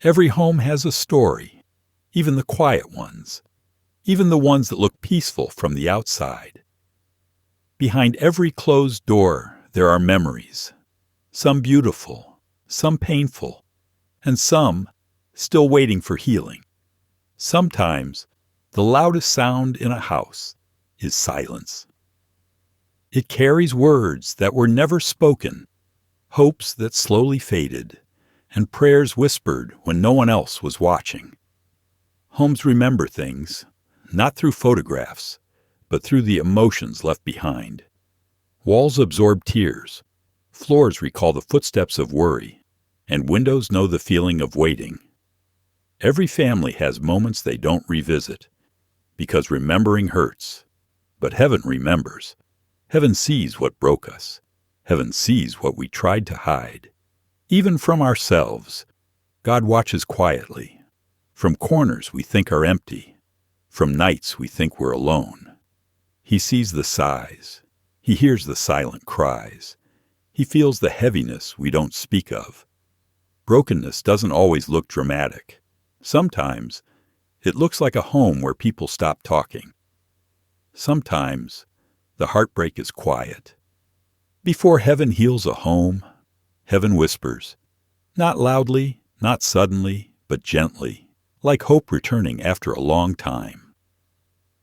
Every home has a story, even the quiet ones, even the ones that look peaceful from the outside. Behind every closed door, there are memories, some beautiful, some painful, and some still waiting for healing. Sometimes, the loudest sound in a house is silence. It carries words that were never spoken, hopes that slowly faded, and prayers whispered when no one else was watching. Homes remember things, not through photographs, but through the emotions left behind. Walls absorb tears, floors recall the footsteps of worry, and windows know the feeling of waiting. Every family has moments they don't revisit, because remembering hurts. But heaven remembers. Heaven sees what broke us. Heaven sees what we tried to hide. Even from ourselves, God watches quietly. From corners we think are empty. From nights we think we're alone. He sees the sighs. He hears the silent cries. He feels the heaviness we don't speak of. Brokenness doesn't always look dramatic. Sometimes, it looks like a home where people stop talking. Sometimes, the heartbreak is quiet. Before heaven heals a home, heaven whispers, not loudly, not suddenly, but gently, like hope returning after a long time.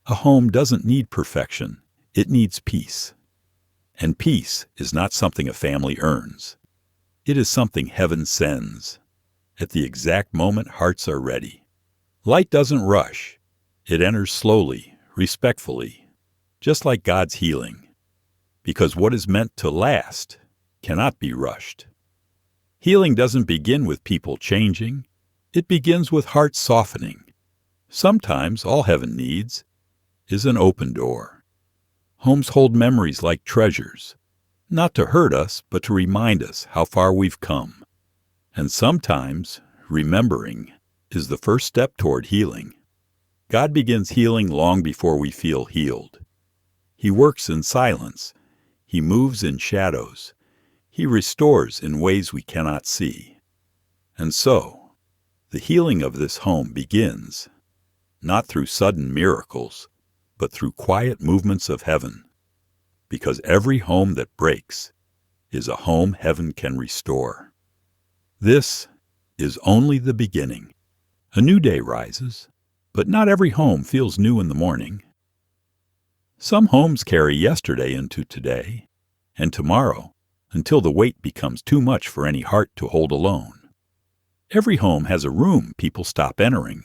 A home doesn't need perfection, it needs peace. And peace is not something a family earns. It is something heaven sends. At the exact moment hearts are ready. Light doesn't rush. It enters slowly, respectfully, just like God's healing. Because what is meant to last cannot be rushed. Healing doesn't begin with people changing. It begins with hearts softening. Sometimes all heaven needs is an open door. Homes hold memories like treasures, not to hurt us, but to remind us how far we've come. And sometimes remembering is the first step toward healing. God begins healing long before we feel healed. He works in silence. He moves in shadows. He restores in ways we cannot see. And so, the healing of this home begins, not through sudden miracles, but through quiet movements of heaven. Because every home that breaks is a home heaven can restore. This is only the beginning. A new day rises, but not every home feels new in the morning. Some homes carry yesterday into today, and tomorrow, until the weight becomes too much for any heart to hold alone. Every home has a room people stop entering.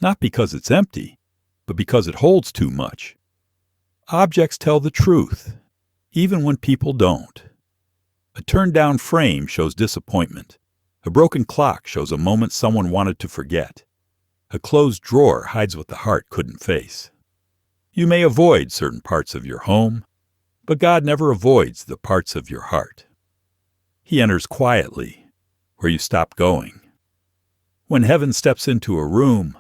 Not because it's empty, but because it holds too much. Objects tell the truth, even when people don't. A turned-down frame shows disappointment. A broken clock shows a moment someone wanted to forget. A closed drawer hides what the heart couldn't face. You may avoid certain parts of your home, but God never avoids the parts of your heart. He enters quietly, where you stop going. When heaven steps into a room,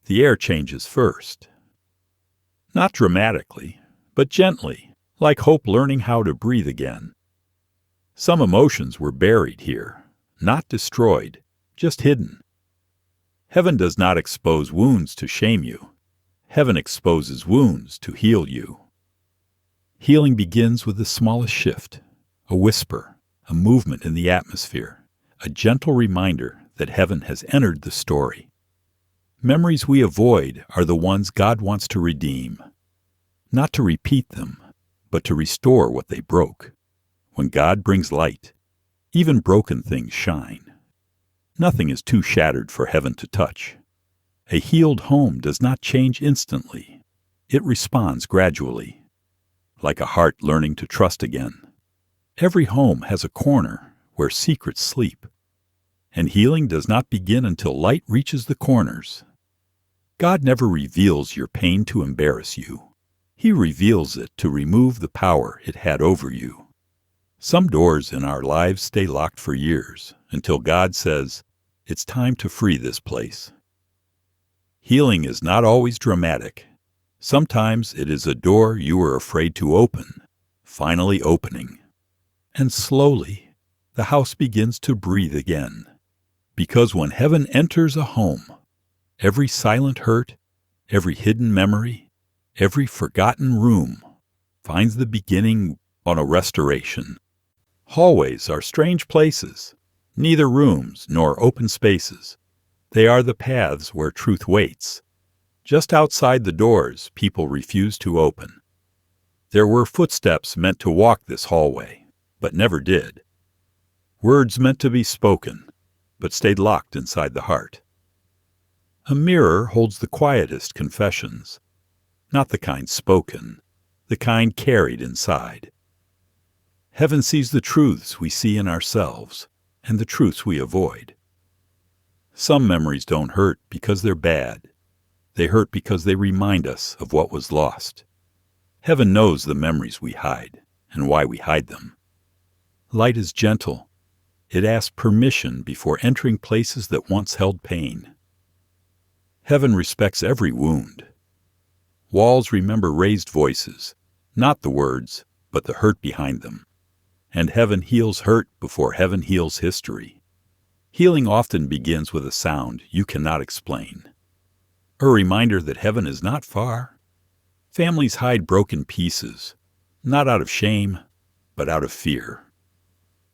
the air changes first. Not dramatically, but gently, like hope learning how to breathe again. Some emotions were buried here, not destroyed, just hidden. Heaven does not expose wounds to shame you. Heaven exposes wounds to heal you. Healing begins with the smallest shift, a whisper, a movement in the atmosphere, a gentle reminder that heaven has entered the story. Memories we avoid are the ones God wants to redeem, not to repeat them, but to restore what they broke. When God brings light, even broken things shine. Nothing is too shattered for heaven to touch. A healed home does not change instantly. It responds gradually, like a heart learning to trust again. Every home has a corner where secrets sleep, and healing does not begin until light reaches the corners. God never reveals your pain to embarrass you. He reveals it to remove the power it had over you. Some doors in our lives stay locked for years until God says, "It's time to free this place." Healing is not always dramatic. Sometimes it is a door you were afraid to open, finally opening. And slowly, the house begins to breathe again. Because when heaven enters a home, every silent hurt, every hidden memory, every forgotten room finds the beginning on a restoration. Hallways are strange places, neither rooms nor open spaces. They are the paths where truth waits. Just outside the doors, people refuse to open. There were footsteps meant to walk this hallway, but never did. Words meant to be spoken, but stayed locked inside the heart. A mirror holds the quietest confessions, not the kind spoken, the kind carried inside. Heaven sees the truths we see in ourselves and the truths we avoid. Some memories don't hurt because they're bad. They hurt because they remind us of what was lost. Heaven knows the memories we hide and why we hide them. Light is gentle. It asks permission before entering places that once held pain. Heaven respects every wound. Walls remember raised voices, not the words, but the hurt behind them. And heaven heals hurt before heaven heals history. Healing often begins with a sound you cannot explain. A reminder that heaven is not far. Families hide broken pieces, not out of shame, but out of fear.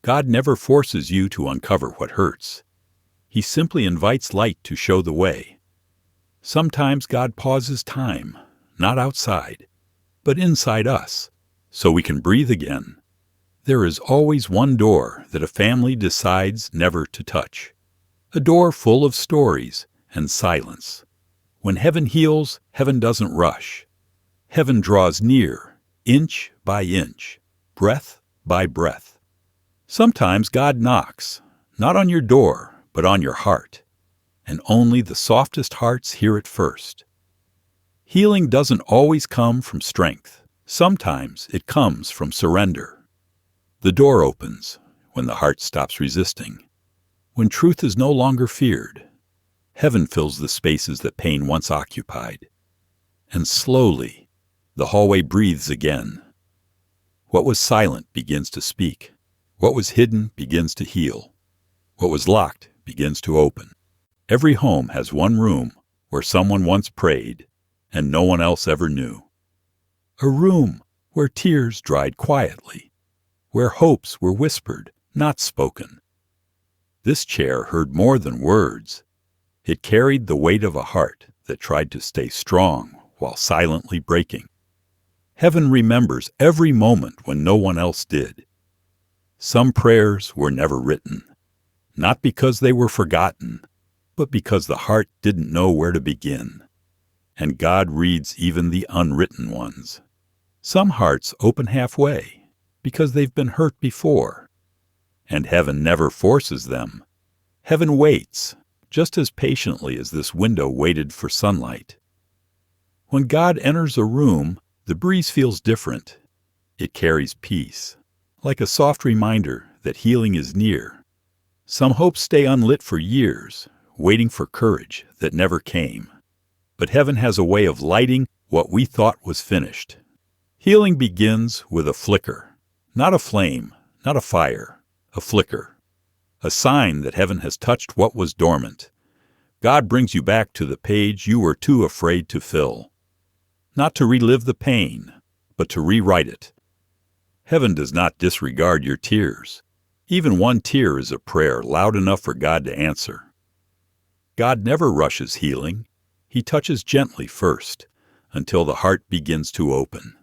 God never forces you to uncover what hurts. He simply invites light to show the way. Sometimes God pauses time, not outside, but inside us, so we can breathe again. There is always one door that a family decides never to touch. A door full of stories and silence. When heaven heals, heaven doesn't rush. Heaven draws near, inch by inch, breath by breath. Sometimes God knocks, not on your door, but on your heart. And only the softest hearts hear it first. Healing doesn't always come from strength. Sometimes it comes from surrender. The door opens when the heart stops resisting. When truth is no longer feared, heaven fills the spaces that pain once occupied. And slowly, the hallway breathes again. What was silent begins to speak. What was hidden begins to heal. What was locked begins to open. Every home has one room where someone once prayed and no one else ever knew. A room where tears dried quietly, where hopes were whispered, not spoken. This chair heard more than words. It carried the weight of a heart that tried to stay strong while silently breaking. Heaven remembers every moment when no one else did. Some prayers were never written, not because they were forgotten, but because the heart didn't know where to begin. And God reads even the unwritten ones. Some hearts open halfway, because they've been hurt before. And heaven never forces them. Heaven waits, just as patiently as this window waited for sunlight. When God enters a room, the breeze feels different. It carries peace, like a soft reminder that healing is near. Some hopes stay unlit for years, waiting for courage that never came. But heaven has a way of lighting what we thought was finished. Healing begins with a flicker. Not a flame, not a fire, a flicker. A sign that heaven has touched what was dormant. God brings you back to the page you were too afraid to fill. Not to relive the pain, but to rewrite it. Heaven does not disregard your tears. Even one tear is a prayer loud enough for God to answer. God never rushes healing. He touches gently first, until the heart begins to open.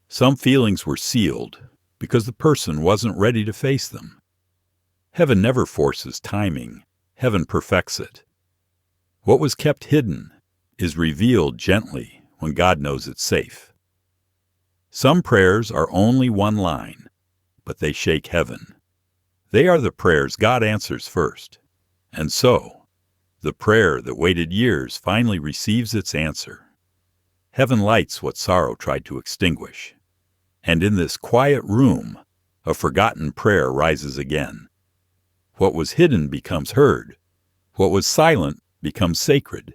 Some feelings were sealed because the person wasn't ready to face them. Heaven never forces timing. Heaven perfects it. What was kept hidden is revealed gently when God knows it's safe. Some prayers are only one line, but they shake heaven. They are the prayers God answers first. And so, the prayer that waited years finally receives its answer. Heaven lights what sorrow tried to extinguish. And in this quiet room, a forgotten prayer rises again. What was hidden becomes heard. What was silent becomes sacred.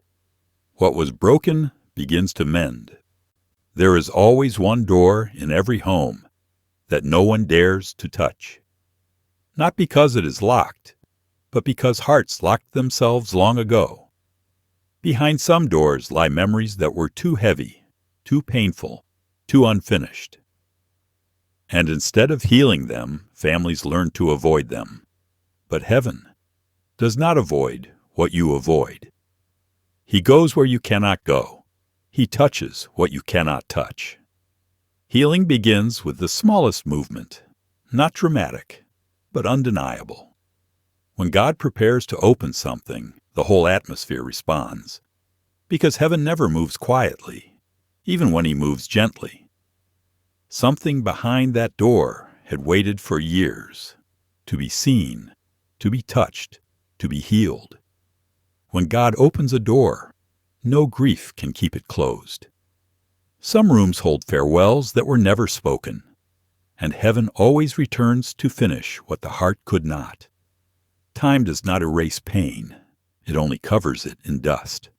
What was broken begins to mend. There is always one door in every home that no one dares to touch. Not because it is locked, but because hearts locked themselves long ago. Behind some doors lie memories that were too heavy, too painful, too unfinished. And instead of healing them, families learn to avoid them. But heaven does not avoid what you avoid. He goes where you cannot go. He touches what you cannot touch. Healing begins with the smallest movement, not dramatic, but undeniable. When God prepares to open something, the whole atmosphere responds. Because heaven never moves quietly, even when he moves gently. Something behind that door had waited for years, to be seen, to be touched, to be healed. When God opens a door, no grief can keep it closed. Some rooms hold farewells that were never spoken, and heaven always returns to finish what the heart could not. Time does not erase pain, it only covers it in dust.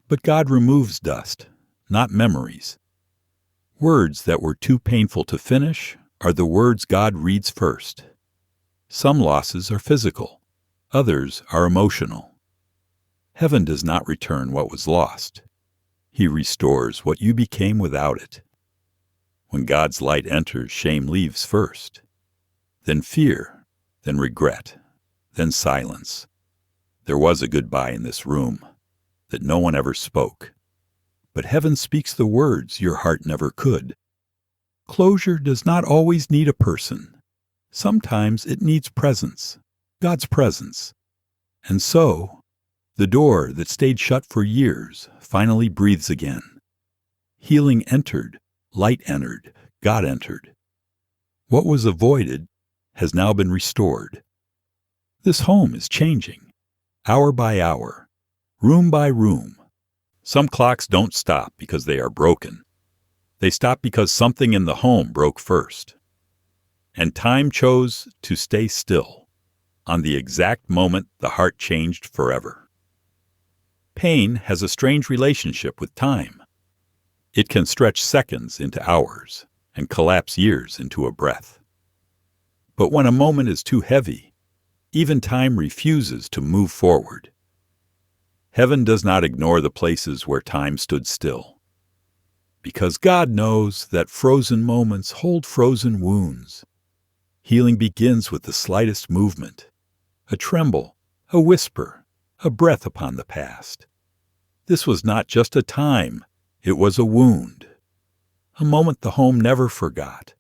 But God removes dust, not memories. Words that were too painful to finish are the words God reads first. Some losses are physical, others are emotional. Heaven does not return what was lost. He restores what you became without it. When God's light enters, shame leaves first, then fear, then regret, then silence. There was a goodbye in this room that no one ever spoke. But heaven speaks the words your heart never could. Closure does not always need a person. Sometimes it needs presence, God's presence. And so, the door that stayed shut for years finally breathes again. Healing entered, light entered, God entered. What was avoided has now been restored. This home is changing, hour by hour, room by room. Some clocks don't stop because they are broken. They stop because something in the home broke first. And time chose to stay still, on the exact moment the heart changed forever. Pain has a strange relationship with time. It can stretch seconds into hours and collapse years into a breath. But when a moment is too heavy, even time refuses to move forward. Heaven does not ignore the places where time stood still. Because God knows that frozen moments hold frozen wounds. Healing begins with the slightest movement, a tremble, a whisper, a breath upon the past. This was not just a time, it was a wound. A moment the home never forgot,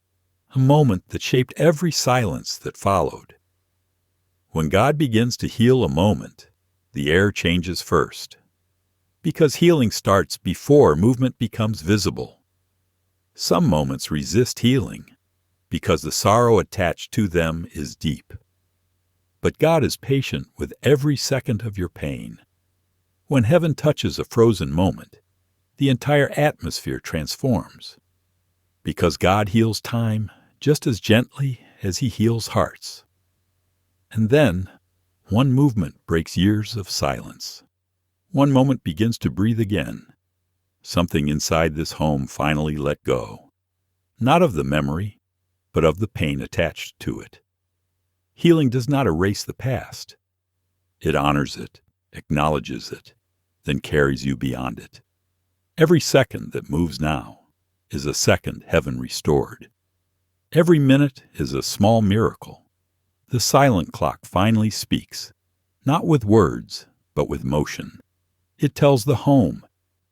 a moment that shaped every silence that followed. When God begins to heal a moment, the air changes first. Because healing starts before movement becomes visible. Some moments resist healing, because the sorrow attached to them is deep. But God is patient with every second of your pain. When heaven touches a frozen moment, the entire atmosphere transforms. Because God heals time just as gently as he heals hearts. And then, one movement breaks years of silence. One moment begins to breathe again. Something inside this home finally let go. Not of the memory, but of the pain attached to it. Healing does not erase the past. It honors it, acknowledges it, then carries you beyond it. Every second that moves now is a second heaven restored. Every minute is a small miracle. The silent clock finally speaks, not with words, but with motion. It tells the home,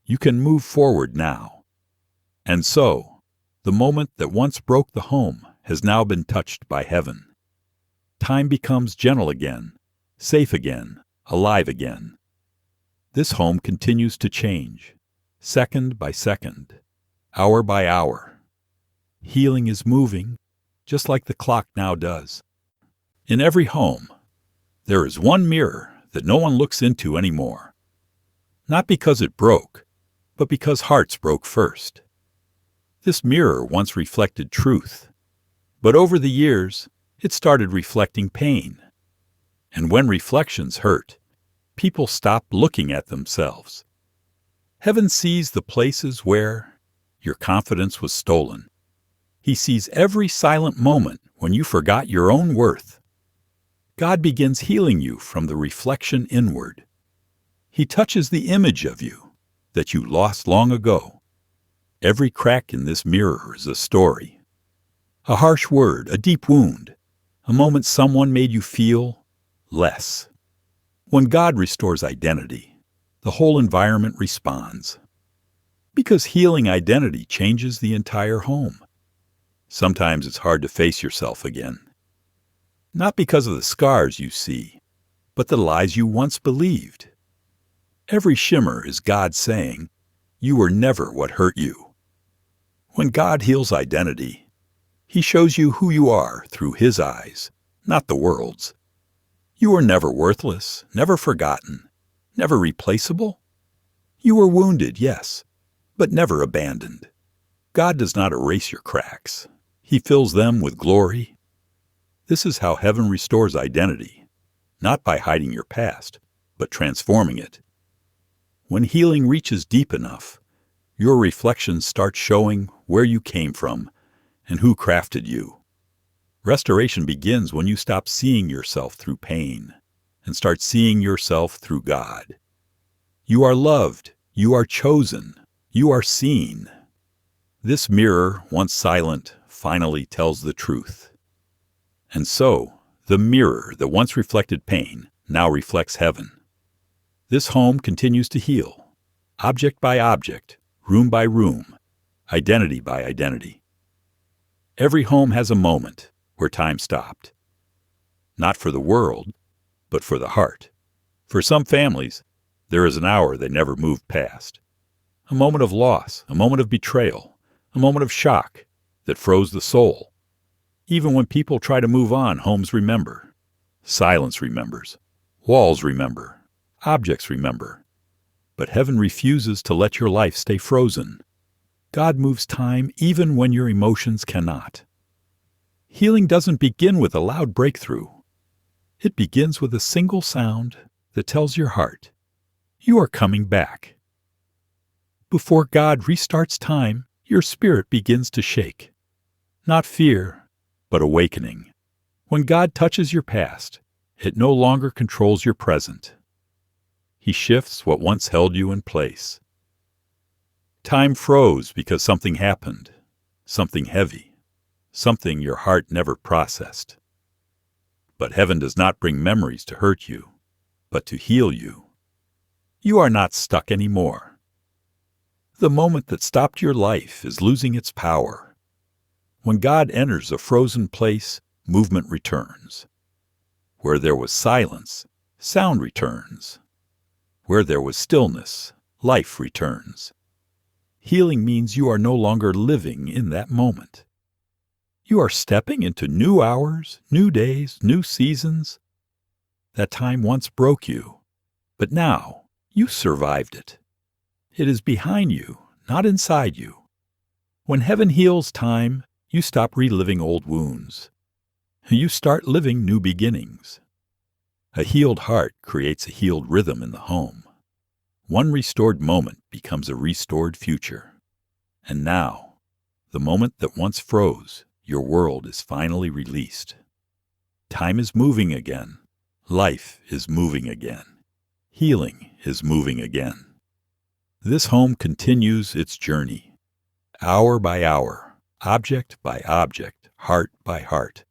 you can move forward now. And so, the moment that once broke the home has now been touched by heaven. Time becomes gentle again, safe again, alive again. This home continues to change, second by second, hour by hour. Healing is moving, just like the clock now does. In every home, there is one mirror that no one looks into anymore. Not because it broke, but because hearts broke first. This mirror once reflected truth, but over the years, it started reflecting pain. And when reflections hurt, people stop looking at themselves. Heaven sees the places where your confidence was stolen. He sees every silent moment when you forgot your own worth. God begins healing you from the reflection inward. He touches the image of you that you lost long ago. Every crack in this mirror is a story. A harsh word, a deep wound, a moment someone made you feel less. When God restores identity, the whole environment responds. Because healing identity changes the entire home. Sometimes it's hard to face yourself again. Not because of the scars you see, but the lies you once believed. Every shimmer is God saying, "You were never what hurt you." When God heals identity, He shows you who you are through His eyes, not the world's. You were never worthless, never forgotten, never replaceable. You were wounded, yes, but never abandoned. God does not erase your cracks. He fills them with glory. This is how heaven restores identity, not by hiding your past, but transforming it. When healing reaches deep enough, your reflections start showing where you came from and who crafted you. Restoration begins when you stop seeing yourself through pain and start seeing yourself through God. You are loved, you are chosen, you are seen. This mirror, once silent, finally tells the truth. And so, the mirror that once reflected pain now reflects heaven. This home continues to heal, object by object, room by room, identity by identity. Every home has a moment where time stopped. Not for the world, but for the heart. For some families, there is an hour they never moved past. A moment of loss, a moment of betrayal, a moment of shock that froze the soul. Even when people try to move on, homes remember. Silence remembers. Walls remember. Objects remember. But heaven refuses to let your life stay frozen. God moves time even when your emotions cannot. Healing doesn't begin with a loud breakthrough. It begins with a single sound that tells your heart, "You are coming back." Before God restarts time, your spirit begins to shake. Not fear, but awakening. When God touches your past, it no longer controls your present. He shifts what once held you in place. Time froze because something happened, something heavy, something your heart never processed. But heaven does not bring memories to hurt you, but to heal you. You are not stuck anymore. The moment that stopped your life is losing its power. When God enters a frozen place, movement returns. Where there was silence, sound returns. Where there was stillness, life returns. Healing means you are no longer living in that moment. You are stepping into new hours, new days, new seasons. That time once broke you, but now you survived it. It is behind you, not inside you. When heaven heals time, you stop reliving old wounds. You start living new beginnings. A healed heart creates a healed rhythm in the home. One restored moment becomes a restored future. And now, the moment that once froze, your world is finally released. Time is moving again. Life is moving again. Healing is moving again. This home continues its journey, hour by hour, object by object, heart by heart.